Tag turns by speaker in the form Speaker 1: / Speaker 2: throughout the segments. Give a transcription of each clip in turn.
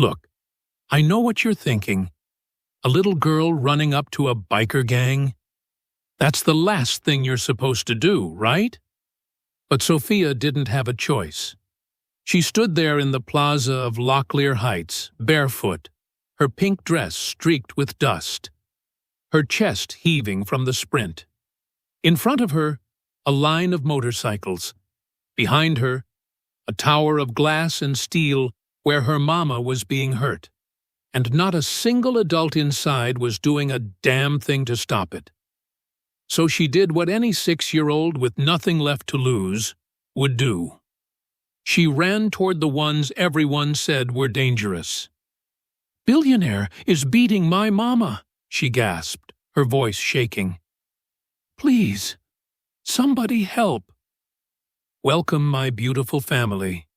Speaker 1: Look, I know what you're thinking. A little girl running up to a biker gang? That's the last thing you're supposed to do, right? But Sophia didn't have a choice. She stood there in the plaza of Locklear Heights, barefoot, her pink dress streaked with dust, her chest heaving from the sprint. In front of her, a line of motorcycles. Behind her, a tower of glass and steel where her mama was being hurt. And not a single adult inside was doing a damn thing to stop it. So she did what any 6-year-old with nothing left to lose would do. She ran toward the ones everyone said were dangerous. "Billionaire is beating my mama," she gasped, her voice shaking. "Please, somebody help." Welcome, my beautiful family.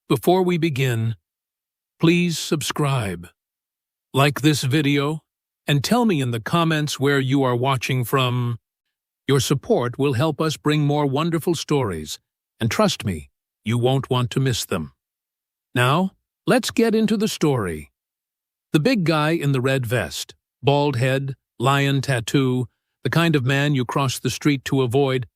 Speaker 1: Before we begin, please subscribe. Like this video, and tell me in the comments where you are watching from. Your support will help us bring more wonderful stories, and trust me, you won't want to miss them. Now, let's get into the story. The big guy in the red vest, bald head, lion tattoo, the kind of man you cross the street to avoid,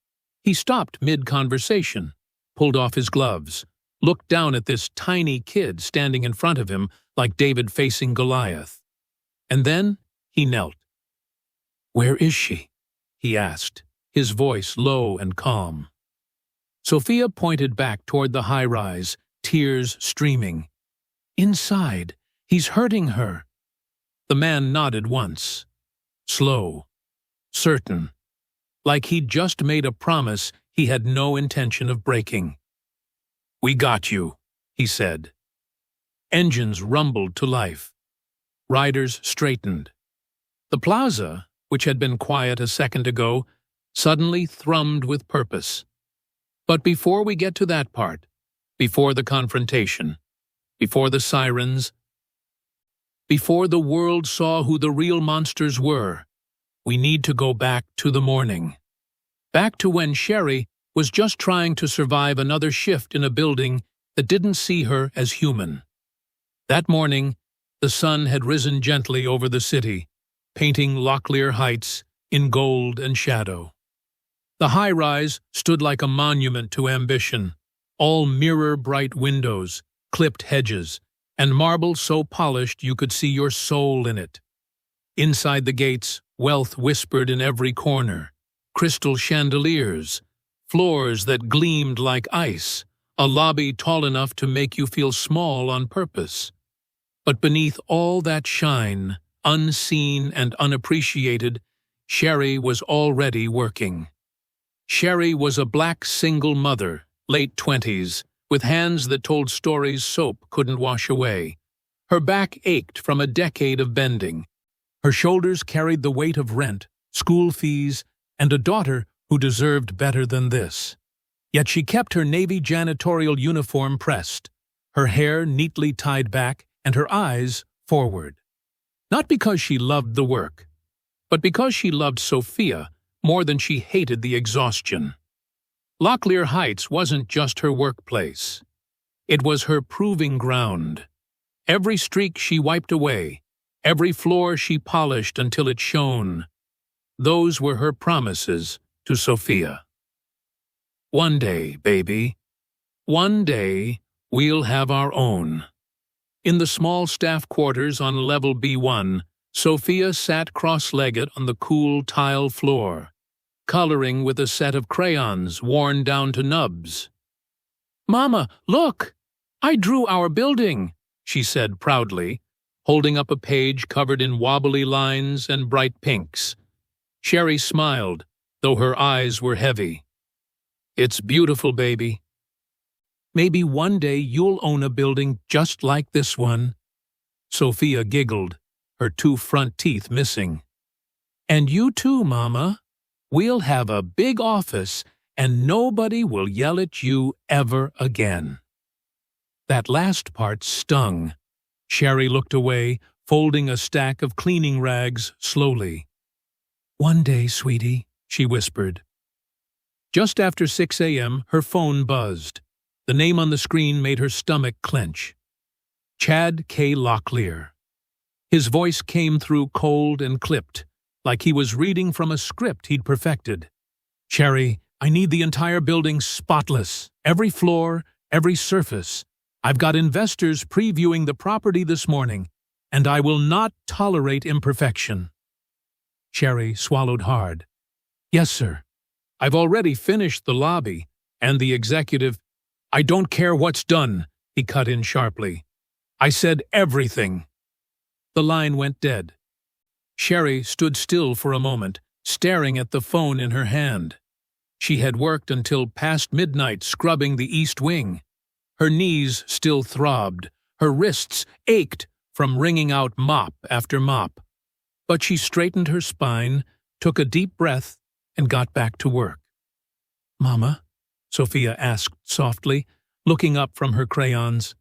Speaker 1: he stopped mid-conversation, pulled off his gloves, looked down at this tiny kid standing in front of him like David facing Goliath. And then he knelt. "Where is she?" he asked, his voice low and calm. Sophia pointed back toward the high-rise, tears streaming. "Inside. He's hurting her." The man nodded once. Slow. Certain. Like he'd just made a promise he had no intention of breaking. "We got you," he said. Engines rumbled to life. Riders straightened. The plaza, which had been quiet a second ago, suddenly thrummed with purpose. But before we get to that part, before the confrontation, before the sirens, before the world saw who the real monsters were, we need to go back to the morning. Back to when Sherry was just trying to survive another shift in a building that didn't see her as human. That morning, the sun had risen gently over the city, painting Locklear Heights in gold and shadow. The high-rise stood like a monument to ambition, all mirror-bright windows, clipped hedges, and marble so polished you could see your soul in it. Inside the gates, wealth whispered in every corner, crystal chandeliers, floors that gleamed like ice, a lobby tall enough to make you feel small on purpose. But beneath all that shine, unseen and unappreciated, Sherry was already working. Sherry was a black single mother, late 20s, with hands that told stories soap couldn't wash away. Her back ached from a decade of bending. Her shoulders carried the weight of rent, school fees, and a daughter who deserved better than this. Yet she kept her navy janitorial uniform pressed, her hair neatly tied back, and her eyes forward. Not because she loved the work, but because she loved Sophia more than she hated the exhaustion. Locklear Heights wasn't just her workplace. It was her proving ground. Every streak she wiped away, every floor she polished until it shone. Those were her promises to Sophia. One day, baby, one day we'll have our own. In the small staff quarters on level B1, Sophia sat cross-legged on the cool tile floor, coloring with a set of crayons worn down to nubs. "Mama, look! I drew our building," she said proudly, holding up a page covered in wobbly lines and bright pinks. Sherry smiled, though her eyes were heavy. "It's beautiful, baby. Maybe one day you'll own a building just like this one." Sophia giggled, her 2 front teeth missing. "And you too, Mama. We'll have a big office, and nobody will yell at you ever again." That last part stung. Sherry looked away, folding a stack of cleaning rags slowly. "One day, sweetie," she whispered. Just after 6 a.m., her phone buzzed. The name on the screen made her stomach clench. Chad K. Locklear. His voice came through cold and clipped, like he was reading from a script he'd perfected. "Sherry, I need the entire building spotless, every floor, every surface. I've got investors previewing the property this morning, and I will not tolerate imperfection." Sherry swallowed hard. "Yes, sir. I've already finished the lobby, and the executive—" "I don't care what's done," he cut in sharply. "I said everything." The line went dead. Sherry stood still for a moment, staring at the phone in her hand. She had worked until past midnight scrubbing the east wing. Her knees still throbbed, her wrists ached from wringing out mop after mop. But she straightened her spine, took a deep breath, and got back to work. "Mama," Sophia asked softly, looking up from her crayons,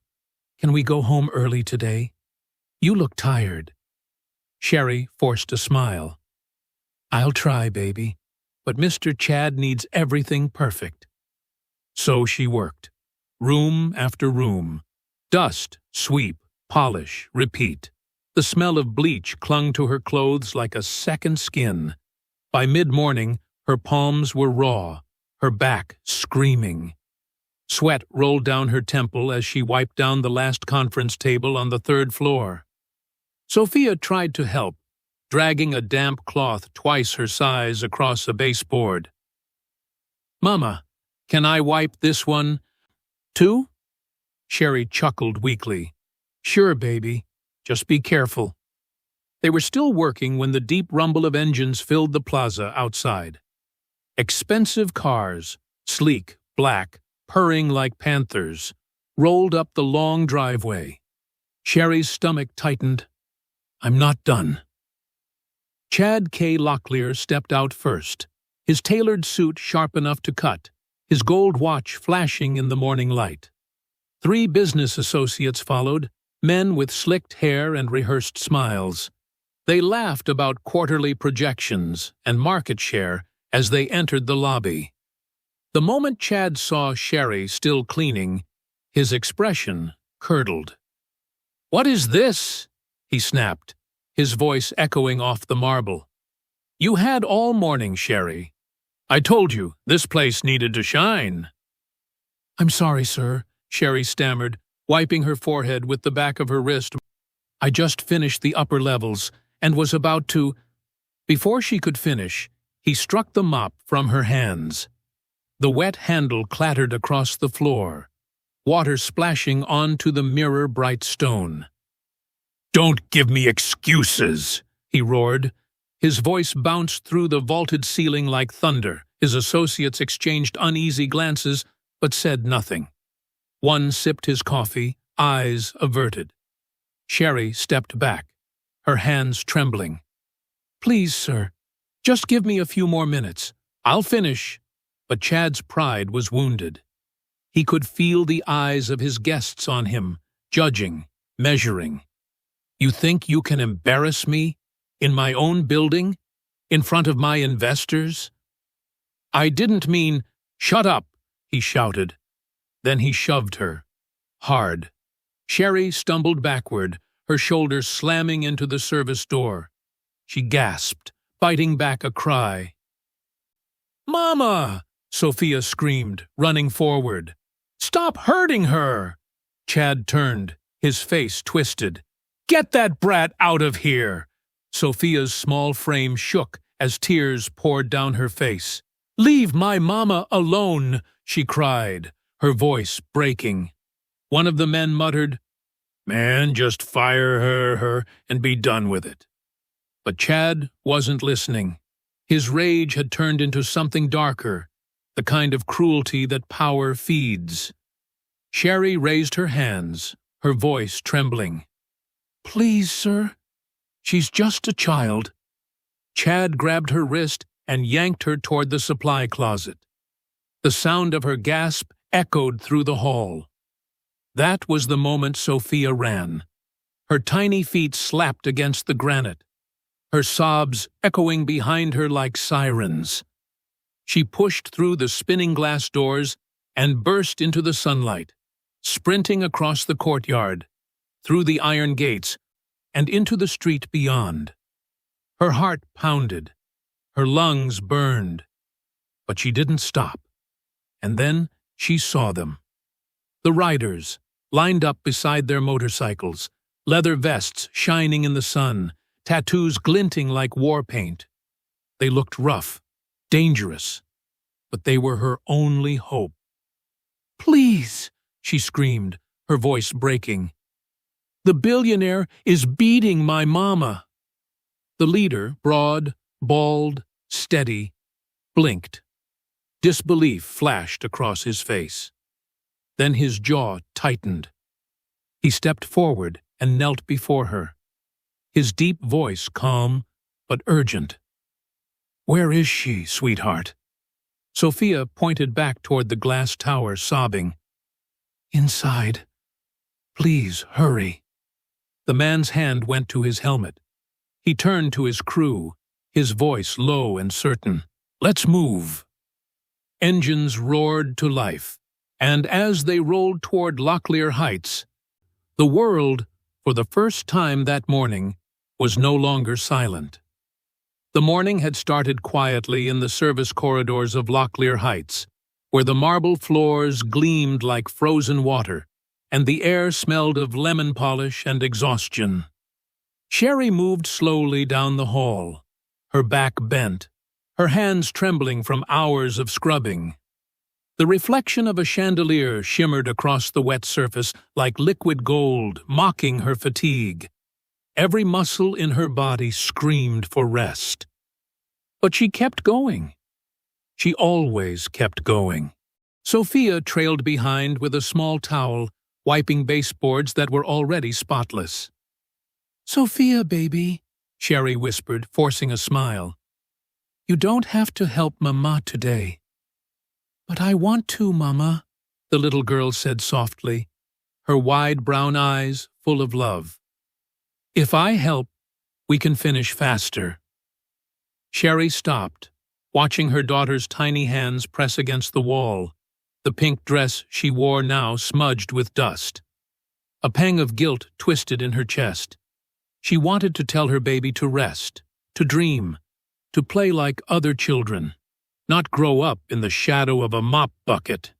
Speaker 1: "can we go home early today? You look tired." Sherry forced a smile. "I'll try, baby, but Mr. Chad needs everything perfect." So she worked, room after room. Dust, sweep, polish, repeat. The smell of bleach clung to her clothes like a second skin. By mid-morning, her palms were raw, her back screaming. Sweat rolled down her temple as she wiped down the last conference table on the third floor. Sophia tried to help, dragging a damp cloth twice her size across a baseboard. "Mama, can I wipe this one, too?" Sherry chuckled weakly. "Sure, baby. Just be careful." They were still working when the deep rumble of engines filled the plaza outside. Expensive cars, sleek, black, purring like panthers, rolled up the long driveway. Sherry's stomach tightened. "I'm not done." Chad K. Locklear stepped out first, his tailored suit sharp enough to cut, his gold watch flashing in the morning light. 3 business associates followed, men with slicked hair and rehearsed smiles. They laughed about quarterly projections and market share as they entered the lobby. The moment Chad saw Sherry still cleaning, his expression curdled. "What is this?" he snapped, his voice echoing off the marble. "You had all morning, Sherry. I told you, this place needed to shine." "I'm sorry, sir," Sherry stammered, wiping her forehead with the back of her wrist. "I just finished the upper levels and was about to—" Before she could finish, he struck the mop from her hands. The wet handle clattered across the floor, water splashing onto the mirror-bright stone. "Don't give me excuses," he roared. His voice bounced through the vaulted ceiling like thunder. His associates exchanged uneasy glances, but said nothing. One sipped his coffee, eyes averted. Sherry stepped back, her hands trembling. "Please, sir, just give me a few more minutes. I'll finish." But Chad's pride was wounded. He could feel the eyes of his guests on him, judging, measuring. "You think you can embarrass me? In my own building? In front of my investors?" "I didn't mean—" "Shut up," he shouted. Then he shoved her. Hard. Sherry stumbled backward, her shoulders slamming into the service door. She gasped, fighting back a cry. "Mama!" Sophia screamed, running forward. "Stop hurting her!" Chad turned, his face twisted. "Get that brat out of here!" Sophia's small frame shook as tears poured down her face. "Leave my mama alone!" she cried, her voice breaking. One of the men muttered, "Man, just fire her and be done with it." But Chad wasn't listening. His rage had turned into something darker, the kind of cruelty that power feeds. Sherry raised her hands, her voice trembling. "Please, sir. She's just a child." Chad grabbed her wrist and yanked her toward the supply closet. The sound of her gasp echoed through the hall. That was the moment Sophia ran. Her tiny feet slapped against the granite, her sobs echoing behind her like sirens. She pushed through the spinning glass doors and burst into the sunlight, sprinting across the courtyard. through the iron gates, and into the street beyond. Her heart pounded, her lungs burned, but she didn't stop. And then she saw them. The riders, lined up beside their motorcycles, leather vests shining in the sun, tattoos glinting like war paint. They looked rough, dangerous, but they were her only hope. "Please," she screamed, her voice breaking. "The billionaire is beating my mama." The leader, broad, bald, steady, blinked. Disbelief flashed across his face. Then his jaw tightened. He stepped forward and knelt before her, his deep voice calm but urgent. "Where is she, sweetheart?" Sophia pointed back toward the glass tower, sobbing. "Inside. Please, hurry." The man's hand went to his helmet. He turned to his crew, his voice low and certain. "Let's move." Engines roared to life, and as they rolled toward Locklear Heights, the world, for the first time that morning, was no longer silent. The morning had started quietly in the service corridors of Locklear Heights, where the marble floors gleamed like frozen water, and the air smelled of lemon polish and exhaustion. Sherry moved slowly down the hall, her back bent, her hands trembling from hours of scrubbing. The reflection of a chandelier shimmered across the wet surface like liquid gold, mocking her fatigue. Every muscle in her body screamed for rest. But she kept going. She always kept going. Sophia trailed behind with a small towel, wiping baseboards that were already spotless. "Sophia, baby," Sherry whispered, forcing a smile. "You don't have to help Mama today." "But I want to, Mama," the little girl said softly, her wide brown eyes full of love. "If I help, we can finish faster." Sherry stopped, watching her daughter's tiny hands press against the wall, the pink dress she wore now smudged with dust. A pang of guilt twisted in her chest. She wanted to tell her baby to rest, to dream, to play like other children, not grow up in the shadow of a mop bucket.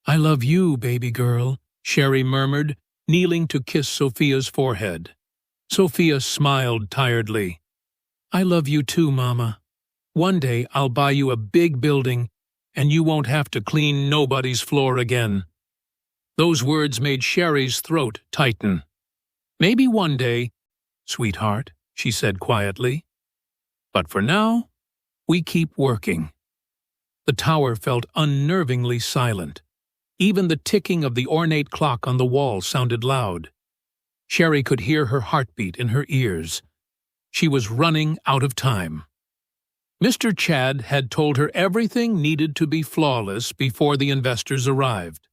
Speaker 1: "I love you, baby girl," Sherry murmured, kneeling to kiss Sophia's forehead. Sophia smiled tiredly. "I love you too, Mama. One day I'll buy you a big building, and you won't have to clean nobody's floor again." Those words made Sherry's throat tighten. "Maybe one day, sweetheart," she said quietly. "But for now, we keep working." The tower felt unnervingly silent. Even the ticking of the ornate clock on the wall sounded loud. Sherry could hear her heartbeat in her ears. She was running out of time. Mr. Chad had told her everything needed to be flawless before the investors arrived.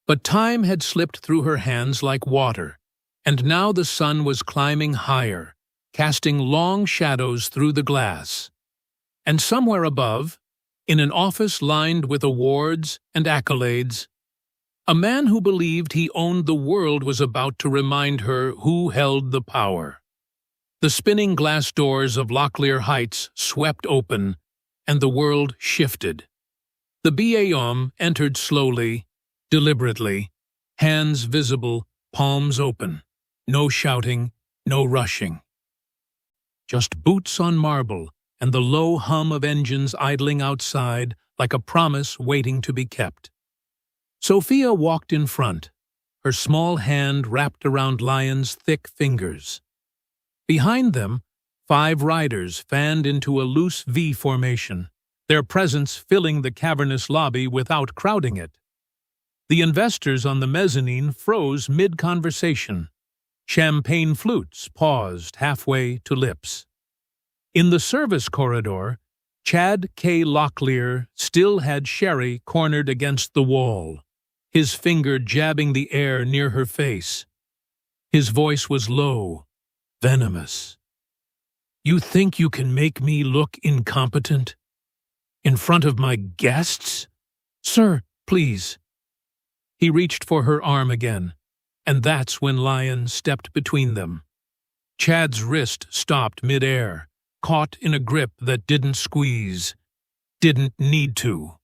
Speaker 1: But time had slipped through her hands like water, and now the sun was climbing higher, casting long shadows through the glass. And somewhere above, in an office lined with awards and accolades, a man who believed he owned the world was about to remind her who held the power. The spinning glass doors of Locklear Heights swept open, and the world shifted. The BAOM entered slowly, deliberately, hands visible, palms open. No shouting, no rushing. Just boots on marble and the low hum of engines idling outside like a promise waiting to be kept. Sophia walked in front, her small hand wrapped around Lion's thick fingers. Behind them, 5 riders fanned into a loose V formation, their presence filling the cavernous lobby without crowding it. The investors on the mezzanine froze mid-conversation. Champagne flutes paused halfway to lips. In the service corridor, Chad K. Locklear still had Sherry cornered against the wall, his finger jabbing the air near her face. His voice was low, venomous. "You think you can make me look incompetent? In front of my guests? Sir, please." He reached for her arm again, and that's when Lion stepped between them. Chad's wrist stopped mid-air, caught in a grip that didn't squeeze, didn't need to.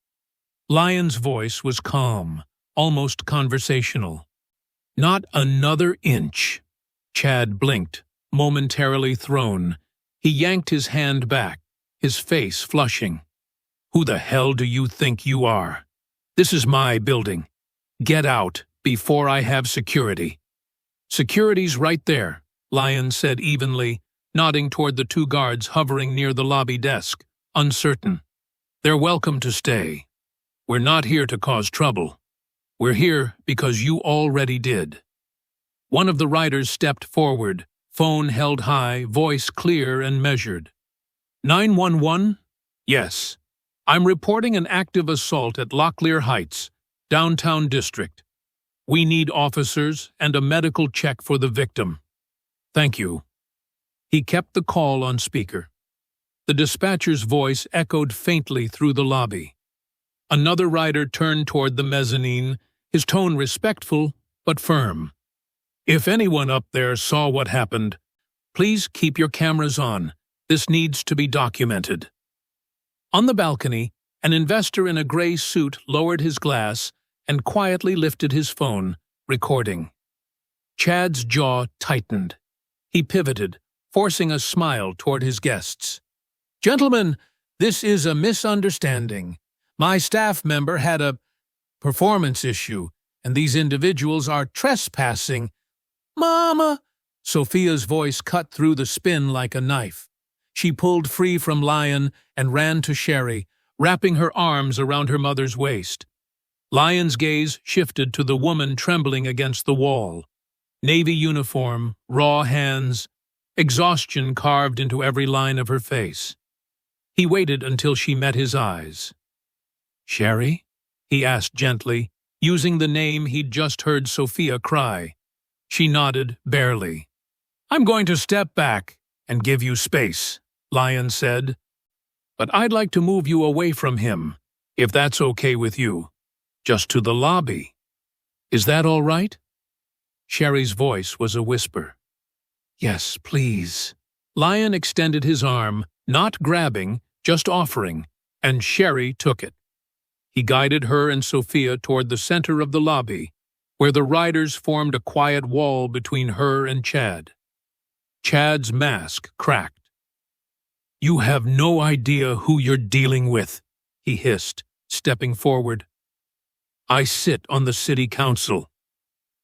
Speaker 1: Lion's voice was calm, almost conversational. "Not another inch." Chad blinked, momentarily thrown. He yanked his hand back, his face flushing. "Who the hell do you think you are? This is my building. Get out before I have security." "Security's right there," Lion said evenly, nodding toward the two guards hovering near the lobby desk, uncertain. "They're welcome to stay. We're not here to cause trouble. We're here because you already did." One of the riders stepped forward, phone held high, voice clear and measured. 911? Yes. I'm reporting an active assault at Locklear Heights, downtown district. We need officers and a medical check for the victim. Thank you. He kept the call on speaker. The dispatcher's voice echoed faintly through the lobby. Another rider turned toward the mezzanine, his tone respectful but firm. "If anyone up there saw what happened, please keep your cameras on. This needs to be documented." On the balcony, an investor in a gray suit lowered his glass and quietly lifted his phone, recording. Chad's jaw tightened. He pivoted, forcing a smile toward his guests. "Gentlemen, this is a misunderstanding. My staff member had a performance issue, and these individuals are trespassing." "Mama!" Sophia's voice cut through the spin like a knife. She pulled free from Lion and ran to Sherry, wrapping her arms around her mother's waist. Lion's gaze shifted to the woman trembling against the wall. Navy uniform, raw hands, exhaustion carved into every line of her face. He waited until she met his eyes. "Sherry?" he asked gently, using the name he'd just heard Sophia cry. She nodded, barely. "I'm going to step back and give you space," Lion said. "But I'd like to move you away from him, if that's okay with you. Just to the lobby. Is that all right?" Sherry's voice was a whisper. "Yes, please." Lion extended his arm, not grabbing, just offering, and Sherry took it. He guided her and Sophia toward the center of the lobby, where the riders formed a quiet wall between her and Chad. Chad's mask cracked. "You have no idea who you're dealing with," he hissed, stepping forward. "I sit on the city council.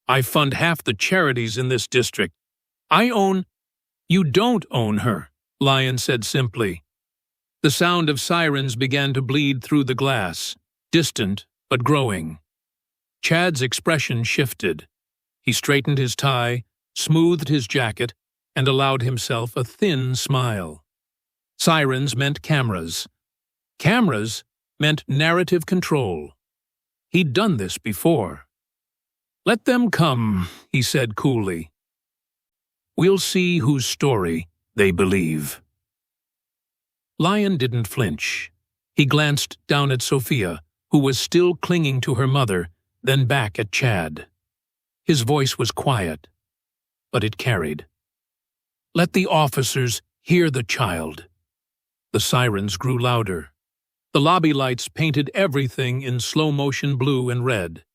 Speaker 1: I fund half the charities in this district. I own—" "You don't own her," Lion said simply. The sound of sirens began to bleed through the glass, distant but growing. Chad's expression shifted. He straightened his tie, smoothed his jacket, and allowed himself a thin smile. Sirens meant cameras. Cameras meant narrative control. He'd done this before. "Let them come," he said coolly. "We'll see whose story they believe." Lion didn't flinch. He glanced down at Sophia, who was still clinging to her mother, then back at Chad. His voice was quiet, but it carried. "Let the officers hear the child." The sirens grew louder. The lobby lights painted everything in slow-motion blue and red.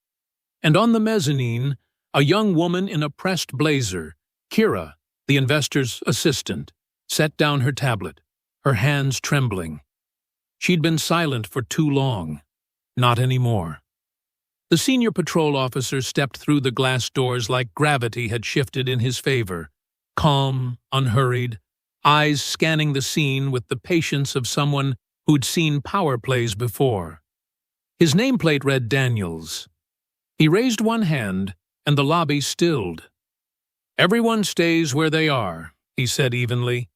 Speaker 1: And on the mezzanine, a young woman in a pressed blazer, Kira, the investor's assistant, set down her tablet, her hands trembling. She'd been silent for too long. Not anymore. The senior patrol officer stepped through the glass doors like gravity had shifted in his favor, calm, unhurried, eyes scanning the scene with the patience of someone who'd seen power plays before. His nameplate read Daniels. He raised one hand, and the lobby stilled. "Everyone stays where they are," he said evenly.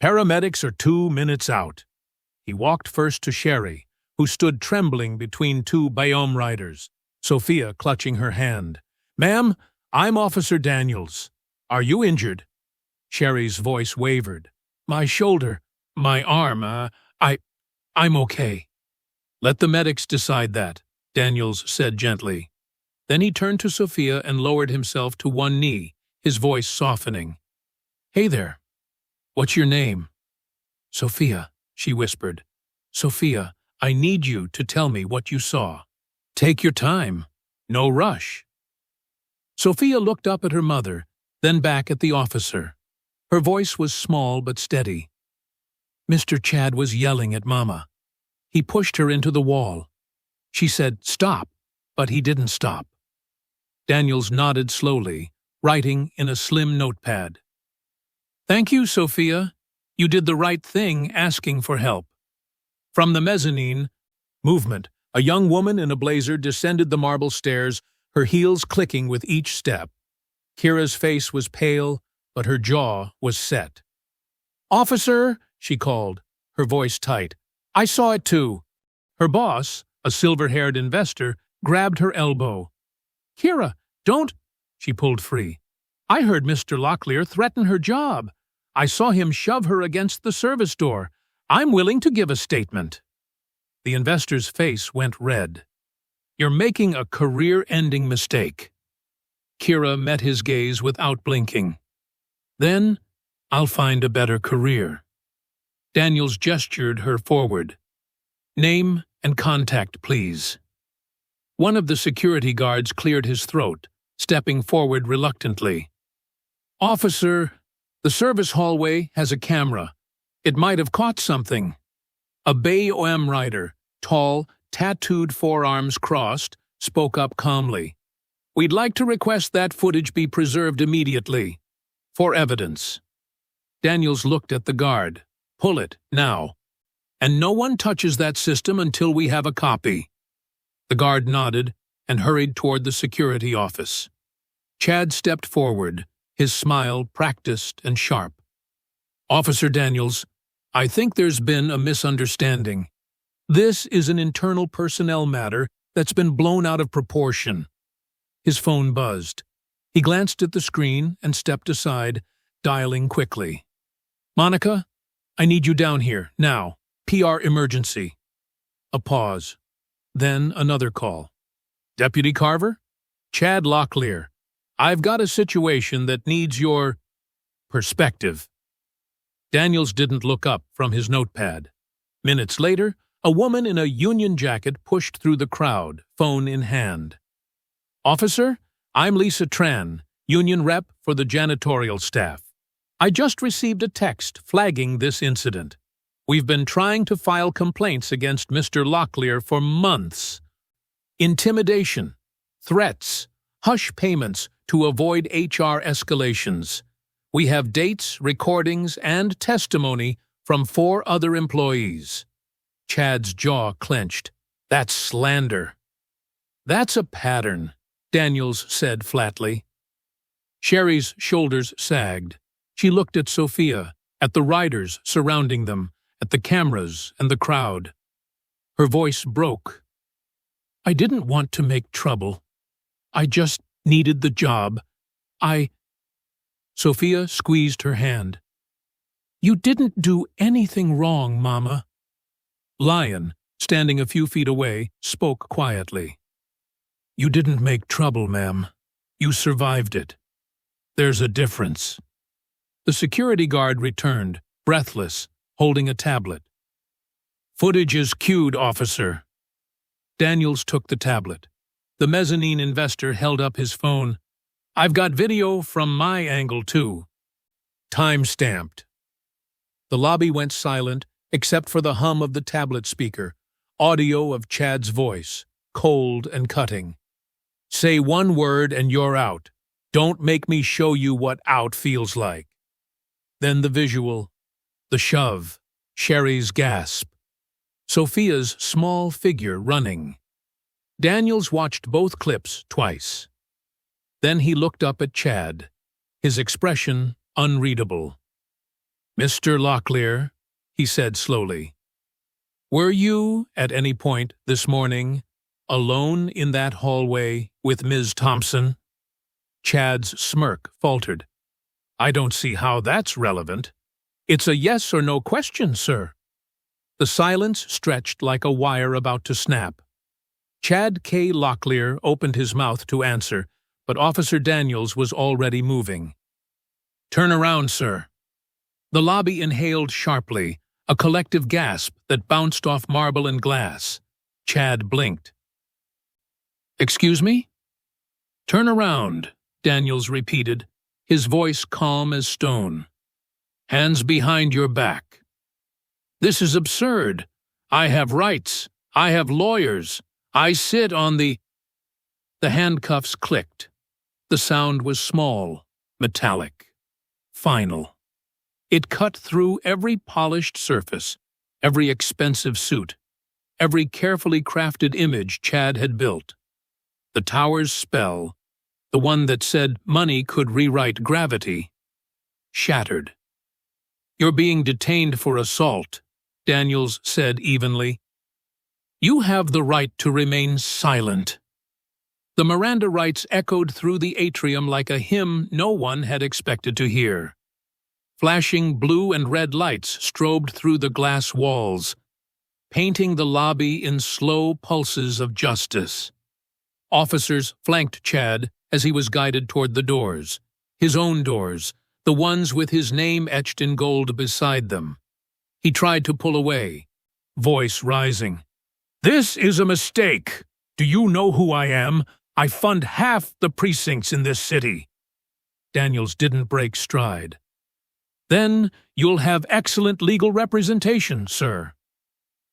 Speaker 1: "Paramedics are 2 minutes out." He walked first to Sherry, who stood trembling between two Bayonne riders, Sophia clutching her hand. "Ma'am, I'm Officer Daniels. Are you injured?" Sherry's voice wavered. "My shoulder, my arm, I'm okay." "Let the medics decide that," Daniels said gently. Then he turned to Sophia and lowered himself to one knee, his voice softening. "Hey there. What's your name?" "Sophia," she whispered. "Sophia, I need you to tell me what you saw. Take your time. No rush." Sophia looked up at her mother, then back at the officer. Her voice was small but steady. "Mr. Chad was yelling at Mama. He pushed her into the wall. She said, 'Stop,' but he didn't stop." Daniels nodded slowly, writing in a slim notepad. "Thank you, Sophia. You did the right thing asking for help." From the mezzanine, movement, a young woman in a blazer descended the marble stairs, her heels clicking with each step. Kira's face was pale, but her jaw was set. "Officer," she called, her voice tight. "I saw it too." Her boss, a silver-haired investor, grabbed her elbow. "Kira, don't—" She pulled free. "I heard Mr. Locklear threaten her job. I saw him shove her against the service door. I'm willing to give a statement." The investor's face went red. "You're making a career-ending mistake." Kira met his gaze without blinking. "Then, I'll find a better career." Daniels gestured her forward. "Name and contact, please." One of the security guards cleared his throat, stepping forward reluctantly. "Officer, the service hallway has a camera. It might have caught something." A Bay OM rider, tall, tattooed forearms crossed, spoke up calmly. "We'd like to request that footage be preserved immediately. For evidence." Daniels looked at the guard. "Pull it, now. And no one touches that system until we have a copy." The guard nodded and hurried toward the security office. Chad stepped forward, his smile practiced and sharp. "Officer Daniels, I think there's been a misunderstanding. This is an internal personnel matter that's been blown out of proportion." His phone buzzed. He glanced at the screen and stepped aside, dialing quickly. "Monica, I need you down here, now. PR emergency." A pause. Then another call. "Deputy Carver? Chad Locklear. I've got a situation that needs your perspective." Daniels didn't look up from his notepad. Minutes later, a woman in a union jacket pushed through the crowd, phone in hand. "Officer, I'm Lisa Tran, union rep for the janitorial staff. I just received a text flagging this incident. We've been trying to file complaints against Mr. Locklear for months. Intimidation, threats, hush payments to avoid HR escalations. We have dates, recordings, and testimony from 4 other employees." Chad's jaw clenched. "That's slander." "That's a pattern," Daniels said flatly. Sherry's shoulders sagged. She looked at Sophia, at the riders surrounding them, at the cameras and the crowd. Her voice broke. "I didn't want to make trouble. I just needed the job. Sophia squeezed her hand. "You didn't do anything wrong, Mama." Lion, standing a few feet away, spoke quietly. "You didn't make trouble, ma'am. You survived it. There's a difference." The security guard returned, breathless, holding a tablet. "Footage is queued, officer." Daniels took the tablet. The mezzanine investor held up his phone. "I've got video from my angle, too." Time-stamped. The lobby went silent, except for the hum of the tablet speaker, audio of Chad's voice, cold and cutting. "Say one word and you're out. Don't make me show you what out feels like." Then the visual, the shove, Sherry's gasp, Sophia's small figure running. Daniels watched both clips twice. Then he looked up at Chad, his expression unreadable. "Mr. Locklear," he said slowly, "were you, at any point this morning, alone in that hallway with Ms. Thompson?" Chad's smirk faltered. "I don't see how that's relevant. It's a yes or no question, sir." The silence stretched like a wire about to snap. Chad K. Locklear opened his mouth to answer, but Officer Daniels was already moving. "Turn around, sir." The lobby inhaled sharply, a collective gasp that bounced off marble and glass. Chad blinked. "Excuse me?" "Turn around," Daniels repeated, his voice calm as stone. "Hands behind your back." "This is absurd. I have rights. I have lawyers. I sit on the—" The handcuffs clicked. The sound was small, metallic, final. It cut through every polished surface, every expensive suit, every carefully crafted image Chad had built. The tower's spell, the one that said money could rewrite gravity, shattered. "You're being detained for assault," Daniels said evenly. "You have the right to remain silent." The Miranda rights echoed through the atrium like a hymn no one had expected to hear. Flashing blue and red lights strobed through the glass walls, painting the lobby in slow pulses of justice. Officers flanked Chad as he was guided toward the doors, his own doors, the ones with his name etched in gold beside them. He tried to pull away, voice rising. "This is a mistake. Do you know who I am? I fund half the precincts in this city." Daniels didn't break stride. "Then you'll have excellent legal representation, sir."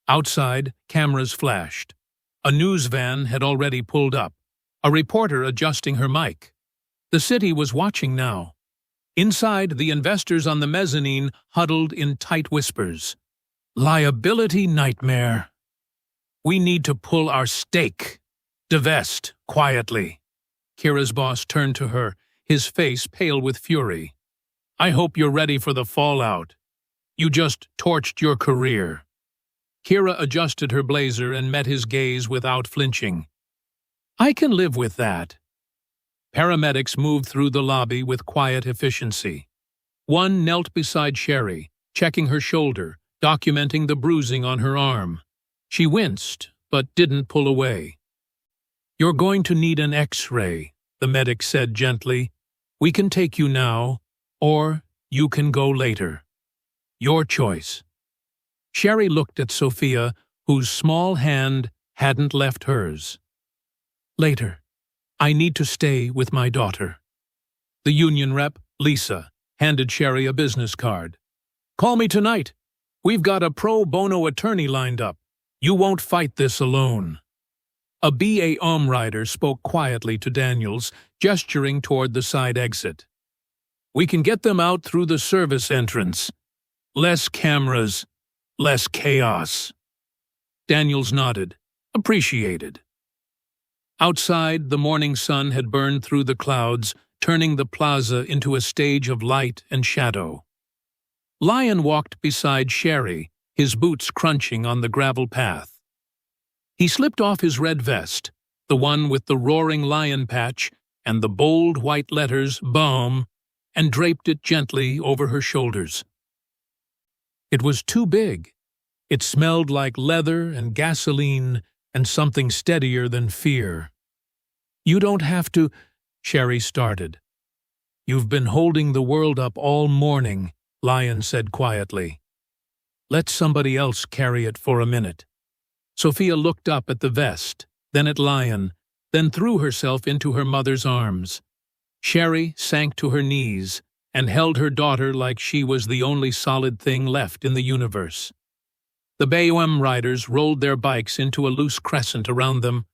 Speaker 1: Outside, cameras flashed. A news van had already pulled up, a reporter adjusting her mic. The city was watching now. Inside, the investors on the mezzanine huddled in tight whispers. "Liability nightmare. We need to pull our stake. Divest, quietly." Kira's boss turned to her, his face pale with fury. "I hope you're ready for the fallout. You just torched your career." Kira adjusted her blazer and met his gaze without flinching. "I can live with that." Paramedics moved through the lobby with quiet efficiency. One knelt beside Sherry, checking her shoulder, documenting the bruising on her arm. She winced, but didn't pull away. "You're going to need an X-ray," the medic said gently. "We can take you now, or you can go later. Your choice." Sherry looked at Sophia, whose small hand hadn't left hers. "Later. I need to stay with my daughter." The union rep, Lisa, handed Sherry a business card. "Call me tonight. We've got a pro bono attorney lined up. You won't fight this alone." A BA rider spoke quietly to Daniels, gesturing toward the side exit. "We can get them out through the service entrance. Less cameras, less chaos." Daniels nodded, appreciated. Outside, the morning sun had burned through the clouds, turning the plaza into a stage of light and shadow. Lion walked beside Sherry, his boots crunching on the gravel path. He slipped off his red vest, the one with the roaring lion patch and the bold white letters "BOM", and draped it gently over her shoulders. It was too big. It smelled like leather and gasoline and something steadier than fear. "You don't have to," Sherry started. "You've been holding the world up all morning," Lion said quietly. "Let somebody else carry it for a minute." Sophia looked up at the vest, then at Lion, then threw herself into her mother's arms. Sherry sank to her knees and held her daughter like she was the only solid thing left in the universe. The BAM riders rolled their bikes into a loose crescent around them.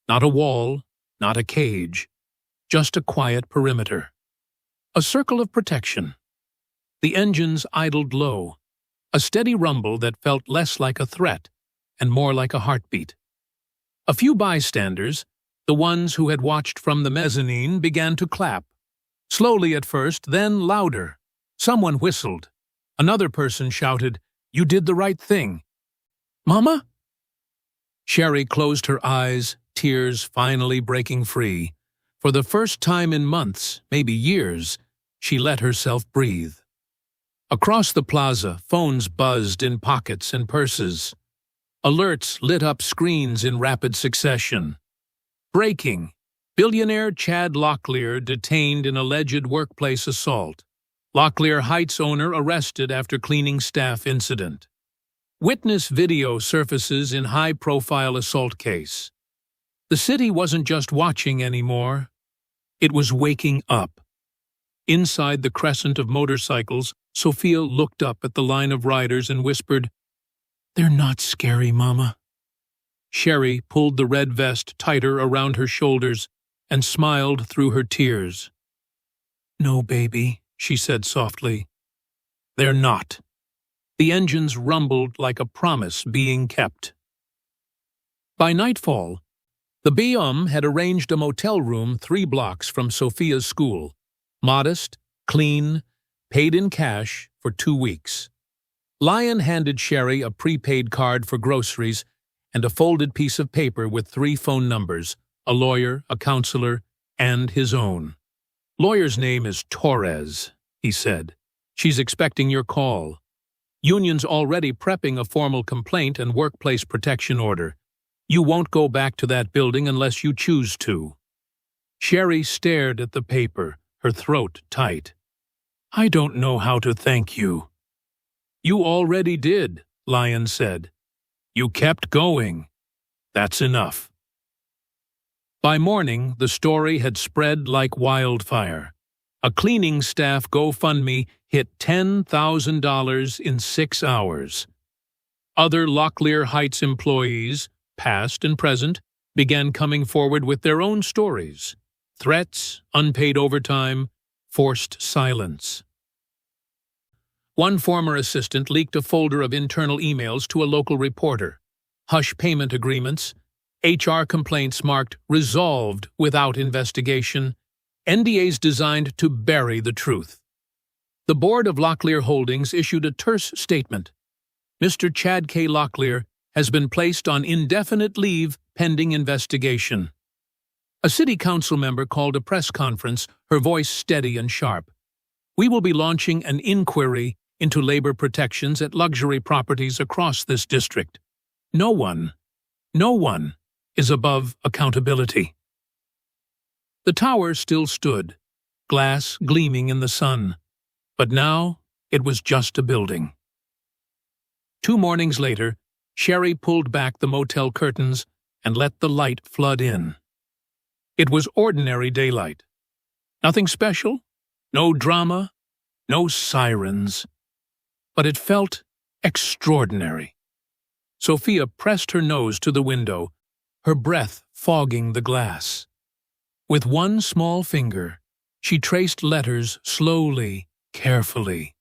Speaker 1: Not a wall, not a cage, just a quiet perimeter. A circle of protection. The engines idled low, a steady rumble that felt less like a threat and more like a heartbeat. A few bystanders, the ones who had watched from the mezzanine, began to clap. Slowly at first, then louder. Someone whistled. Another person shouted, "You did the right thing." "Mama?" Sherry closed her eyes, tears finally breaking free. For the first time in months, maybe years, she let herself breathe. Across the plaza, phones buzzed in pockets and purses. Alerts lit up screens in rapid succession. Breaking. Billionaire Chad Locklear detained in alleged workplace assault. Locklear Heights owner arrested after cleaning staff incident. Witness video surfaces in high-profile assault case. The city wasn't just watching anymore. It was waking up. Inside the crescent of motorcycles, Sophia looked up at the line of riders and whispered, "They're not scary, Mama." Sherry pulled the red vest tighter around her shoulders and smiled through her tears. "No, baby," she said softly. "They're not." The engines rumbled like a promise being kept. By nightfall, the BM had arranged a motel room 3 blocks from Sophia's school. Modest, clean, paid in cash for 2 weeks. Lion handed Sherry a prepaid card for groceries and a folded piece of paper with 3 phone numbers, a lawyer, a counselor, and his own. "Lawyer's name is Torres," he said. "She's expecting your call. Union's already prepping a formal complaint and workplace protection order. You won't go back to that building unless you choose to." Sherry stared at the paper, her throat tight. "I don't know how to thank you." "You already did," Lion said. "You kept going. That's enough." By morning, the story had spread like wildfire. A cleaning staff GoFundMe hit $10,000 in 6 hours. Other Locklear Heights employees, past and present, began coming forward with their own stories. Threats, unpaid overtime, forced silence. One former assistant leaked a folder of internal emails to a local reporter. Hush payment agreements, HR complaints marked resolved without investigation, NDAs designed to bury the truth. The board of Locklear Holdings issued a terse statement. Mr. Chad K. Locklear has been placed on indefinite leave pending investigation. A city council member called a press conference, her voice steady and sharp. "We will be launching an inquiry into labor protections at luxury properties across this district. No one is above accountability." The tower still stood, glass gleaming in the sun, but now it was just a building. 2 mornings later, Sherry pulled back the motel curtains and let the light flood in. It was ordinary daylight. Nothing special, no drama, no sirens. But it felt extraordinary. Sophia pressed her nose to the window, her breath fogging the glass. With one small finger, she traced letters slowly, carefully.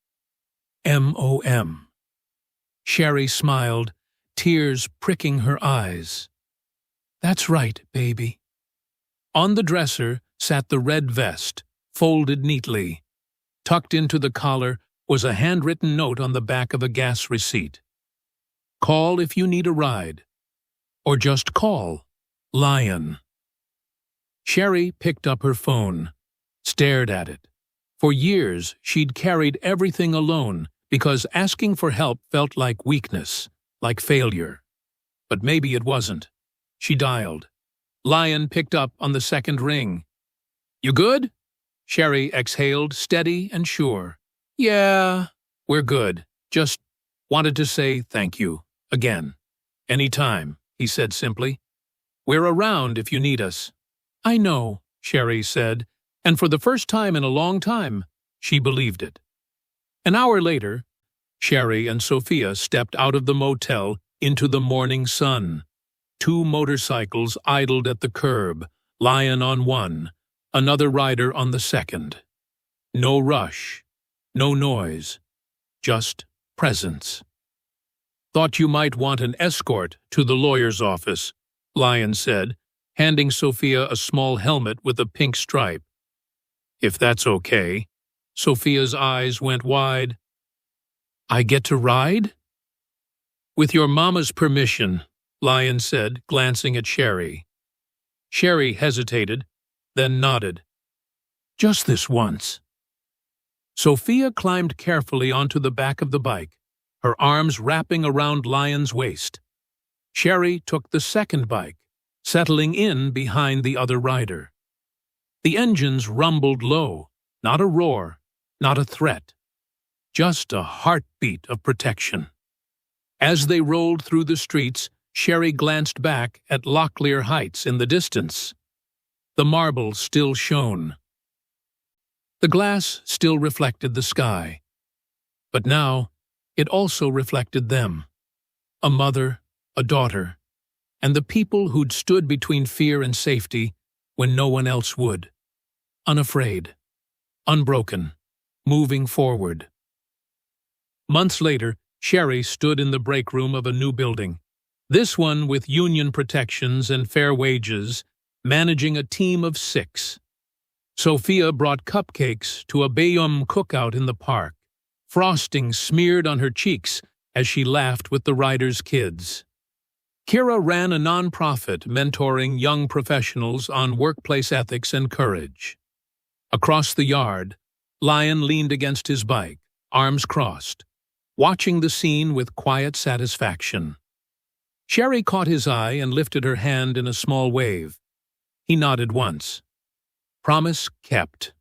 Speaker 1: M-O-M. Sherry smiled, tears pricking her eyes. "That's right, baby." On the dresser sat the red vest, folded neatly. Tucked into the collar was a handwritten note on the back of a gas receipt. "Call if you need a ride." Or just call. Lion. Sherry picked up her phone, stared at it. For years, she'd carried everything alone because asking for help felt like weakness, like failure. But maybe it wasn't. She dialed. Lion picked up on the second ring. "You good?" Sherry exhaled, steady and sure. "Yeah, we're good. Just wanted to say thank you. Again." "Anytime," he said simply. "We're around if you need us." "I know," Sherry said, and for the first time in a long time, she believed it. An hour later, Sherry and Sophia stepped out of the motel into the morning sun. 2 motorcycles idled at the curb, Lion on one, another rider on the second. No rush, no noise, just presence. "Thought you might want an escort to the lawyer's office," Lion said, handing Sophia a small helmet with a pink stripe. "If that's okay." Sophia's eyes went wide. "I get to ride?" "With your mama's permission," Lion said, glancing at Sherry. Sherry hesitated, then nodded. "Just this once." Sophia climbed carefully onto the back of the bike, her arms wrapping around Lion's waist. Sherry took the second bike, settling in behind the other rider. The engines rumbled low, not a roar, not a threat, just a heartbeat of protection. As they rolled through the streets, Sherry glanced back at Locklear Heights in the distance. The marble still shone. The glass still reflected the sky. But now, it also reflected them. A mother, a daughter, and the people who'd stood between fear and safety when no one else would. Unafraid, unbroken, moving forward. Months later, Sherry stood in the break room of a new building, this one with union protections and fair wages, managing a team of 6. Sophia brought cupcakes to a Bayum cookout in the park, frosting smeared on her cheeks as she laughed with the riders' kids. Kira ran a nonprofit mentoring young professionals on workplace ethics and courage. Across the yard, Lion leaned against his bike, arms crossed, watching the scene with quiet satisfaction. Sherry caught his eye and lifted her hand in a small wave. He nodded once. Promise kept.